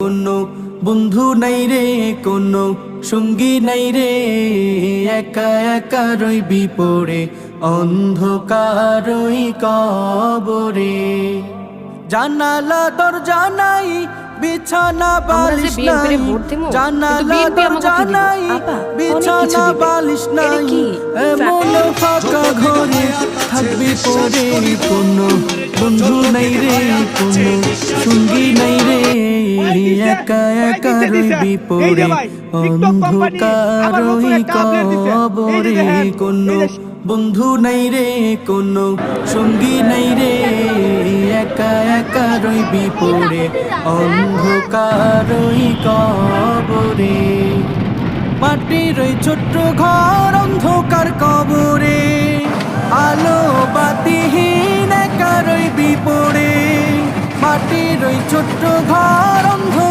কোনো বন্ধু নাই রে, কোনো সঙ্গী নাই রে, একা একা রইবি পড়ে অন্ধকার ওই কবরে। জানালা দরজা নাই, বিছানা বালিশ নাই, জানালা দরজা নাই, বিছানা বালিশ নাই, এমন ফাঁকা ঘরে থাকবি পড়ে। কোনো বন্ধু নাই রে, কোনো সঙ্গী নাই রে, একা একা রইবি পড়ে অন্ধকার ওই কবরে। কোনো বন্ধু নাই রে, কোনো সঙ্গী নাই রে, একা একা রইবি পড়ে অন্ধকার ওই কবরে। মাটির ওই ছোট্ট ঘর অন্ধকার কবরে, আলো বাতিহীন একা রইবি পড়ে। মাটির ওই ছোট্ট ঘর অন্ধকার